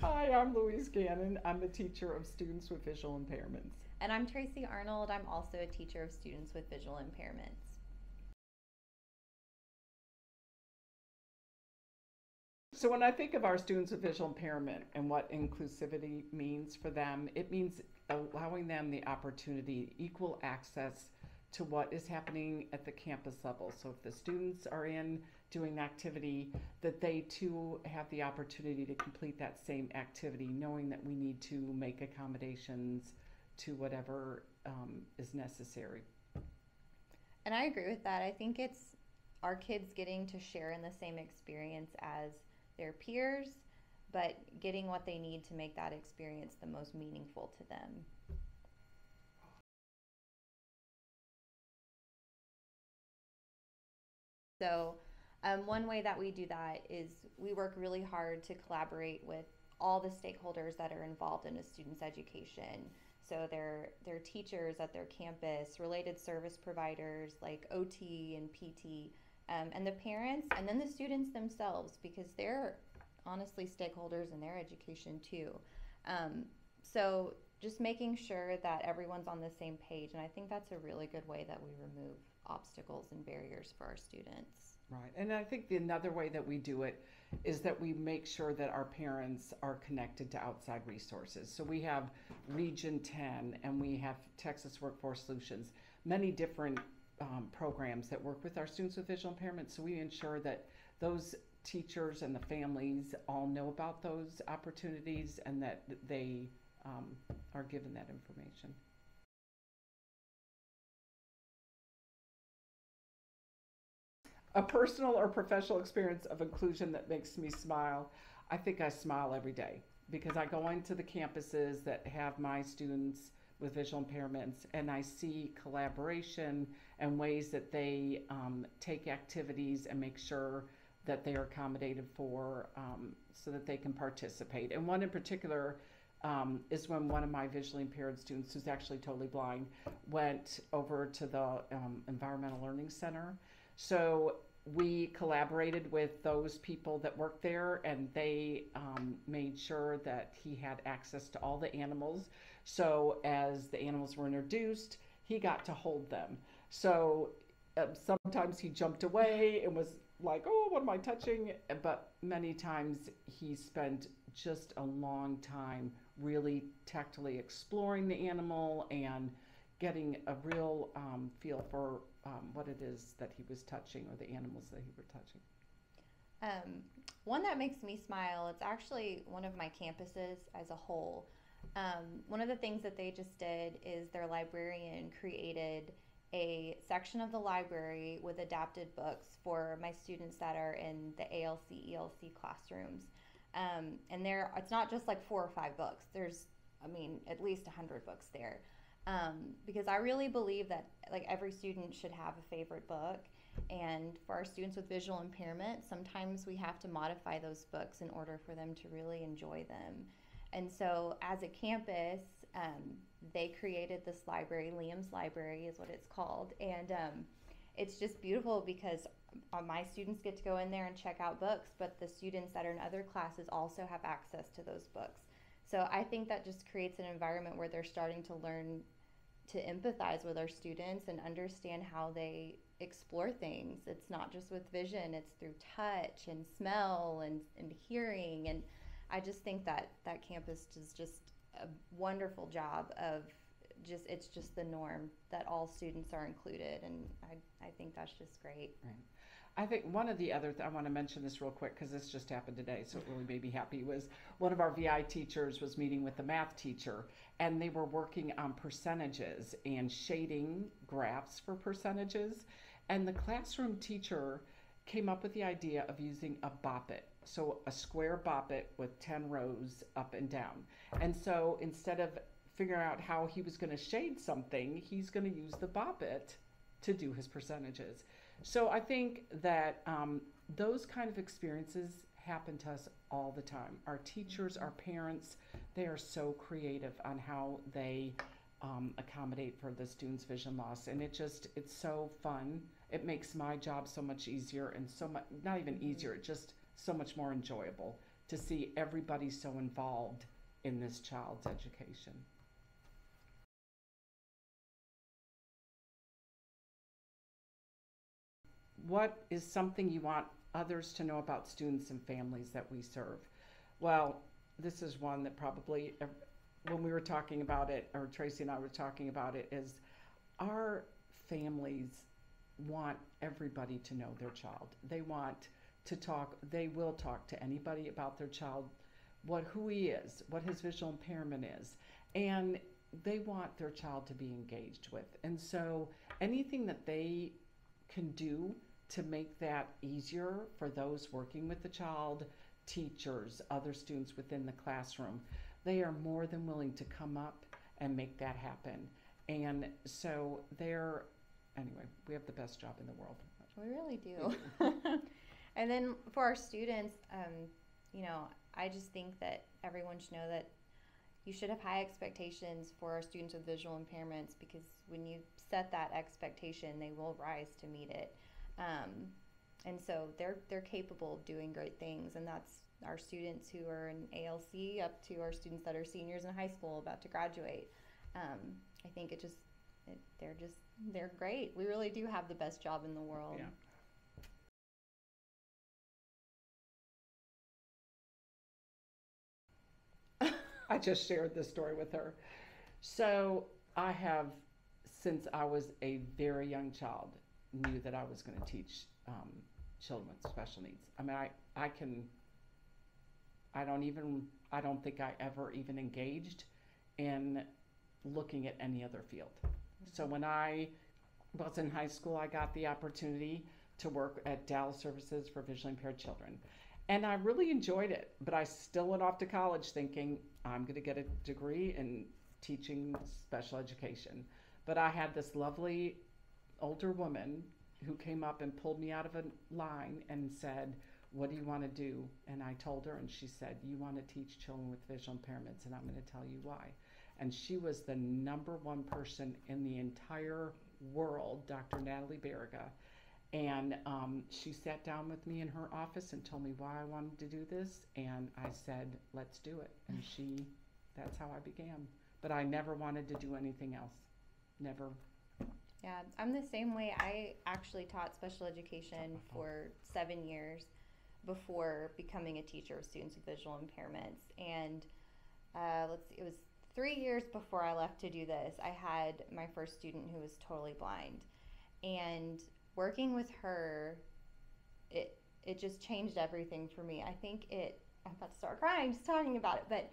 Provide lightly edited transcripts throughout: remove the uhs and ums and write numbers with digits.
Hi, I'm Louise Gannon. I'm the teacher of students with visual impairments. And I'm Tracy Arnold. I'm also a teacher of students with visual impairments. So when I think of our students with visual impairment and what inclusivity means for them, it means allowing them the opportunity, equal access to what is happening at the campus level. So if the students are in doing an activity, that they too have the opportunity to complete that same activity, knowing that we need to make accommodations to whatever is necessary. And I agree with that. I think it's our kids getting to share in the same experience as their peers, but getting what they need to make that experience the most meaningful to them. So, one way that we do that is we work really hard to collaborate with all the stakeholders that are involved in a student's education. So, their teachers at their campus, related service providers like OT and PT, and the parents, and then the students themselves, because they're honestly stakeholders in their education too. Um, so, just making sure that everyone's on the same page, and I think that's a really good way that we remove obstacles and barriers for our students. Right. And I think another way that we do it is that we make sure that our parents are connected to outside resources. So we have Region 10 and we have Texas Workforce Solutions, many different programs that work with our students with visual impairment. So we ensure that those teachers and the families all know about those opportunities and that they are given that information. A personal or professional experience of inclusion that makes me smile. I think I smile every day because I go into the campuses that have my students with visual impairments and I see collaboration and ways that they take activities and make sure that they are accommodated for so that they can participate. And one in particular is when one of my visually impaired students, who's actually totally blind, went over to the Environmental Learning Center. So we collaborated with those people that worked there and they made sure that he had access to all the animals. So as the animals were introduced, he got to hold them. So sometimes he jumped away and was like, oh, what am I touching? But many times he spent just a long time really tactily exploring the animal and getting a real feel for what it is that he was touching or the animals that he were touching. Um, One that makes me smile, it's actually one of my campuses as a whole. One of the things that they just did is their librarian created a section of the library with adapted books for my students that are in the ALC, ELC classrooms. And it's not just like 4 or 5 books. I mean, at least 100 books there. Because I really believe that like every student should have a favorite book, and for our students with visual impairment, sometimes we have to modify those books in order for them to really enjoy them. And so, as a campus, they created this library. Liam's Library is what it's called, and it's just beautiful because my students get to go in there and check out books, but the students that are in other classes also have access to those books. So I think that just creates an environment where they're starting to learn to empathize with our students and understand how they explore things. It's not just with vision, it's through touch and smell and hearing. And I just think that that campus does just a wonderful job of it's just the norm that all students are included. And I think that's just great. Right. I think one of the other, I want to mention this real quick because this just happened today, so it really made me happy, was one of our VI teachers was meeting with the math teacher and they were working on percentages and shading graphs for percentages. And the classroom teacher came up with the idea of using a boppet. So a square boppet with 10 rows up and down. And so instead of figuring out how he was going to shade something, he's going to use the boppet to do his percentages. So I think that those kind of experiences happen to us all the time. Our teachers, our parents, they are so creative on how they accommodate for the students' vision loss. And it's so fun. It makes my job so much easier and so much, not even easier, just so much more enjoyable to see everybody so involved in this child's education. What is something you want others to know about students and families that we serve? Well, this is one that probably, when we were talking about it, or Traci and I were talking about it, is our families want everybody to know their child. They want to talk, they will talk to anybody about their child, who he is, what his visual impairment is, and they want their child to be engaged with. And so anything that they can do to make that easier for those working with the child, teachers, other students within the classroom, they are more than willing to come up and make that happen. And so anyway, we have the best job in the world. We really do. And then for our students, I just think that everyone should know that you should have high expectations for our students with visual impairments, because when you set that expectation, they will rise to meet it. And so they're capable of doing great things, and that's our students who are in ALC up to our students that are seniors in high school about to graduate. I think they're great. We really do have the best job in the world. Yeah. I just shared this story with her. So I have, since I was a very young child, knew that I was going to teach children with special needs. I mean, I don't think I ever even engaged in looking at any other field. So when I was in high school, I got the opportunity to work at Dallas Services for Visually Impaired Children. And I really enjoyed it, but I still went off to college thinking I'm going to get a degree in teaching special education. But I had this lovely older woman who came up and pulled me out of a line and said, "What do you want to do?" And I told her, and she said, "You want to teach children with visual impairments, and I'm going to tell you why." And she was the #1 person in the entire world, Dr. Natalie Barriga. And she sat down with me in her office and told me why I wanted to do this. And I said, "Let's do it." And that's how I began. But I never wanted to do anything else. Never. Yeah, I'm the same way. I actually taught special education for 7 years before becoming a teacher of students with visual impairments. And it was 3 years before I left to do this. I had my first student who was totally blind. And working with her, it just changed everything for me. I think I'm about to start crying just talking about it, but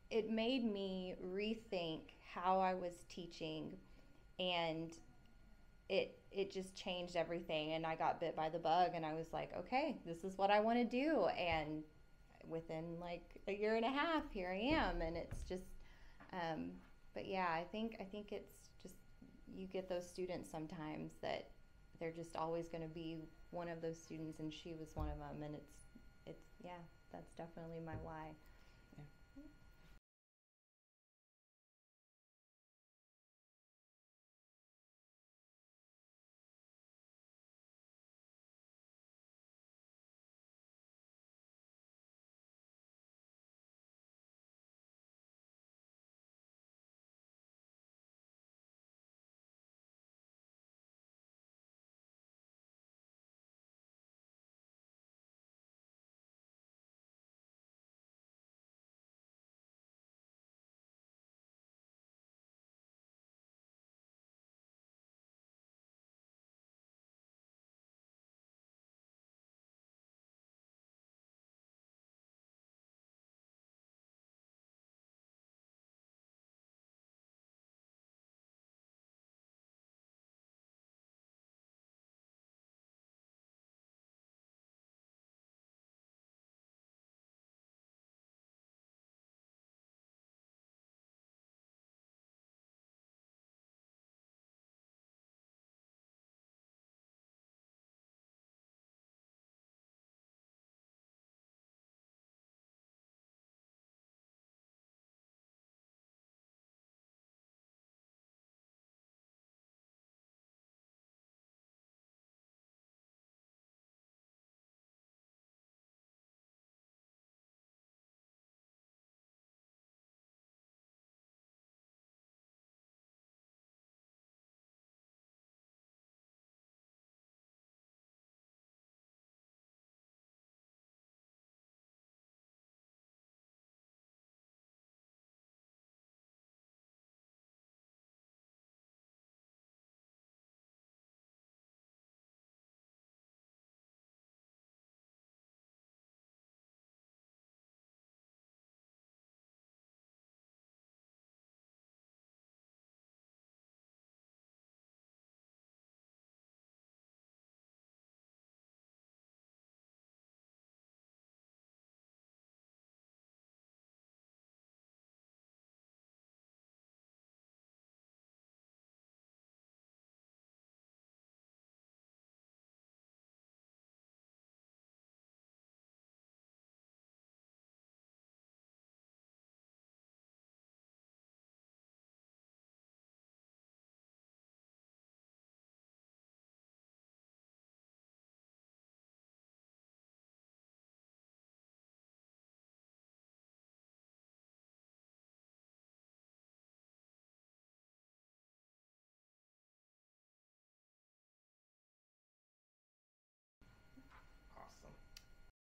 it made me rethink how I was teaching, and it just changed everything. And I got bit by the bug, and I was like, okay, this is what I want to do. And within like a year and a half, here I am. And it's just, but yeah, I think it's just, you get those students sometimes that they're just always going to be one of those students, and she was one of them. And it's yeah, that's definitely my why.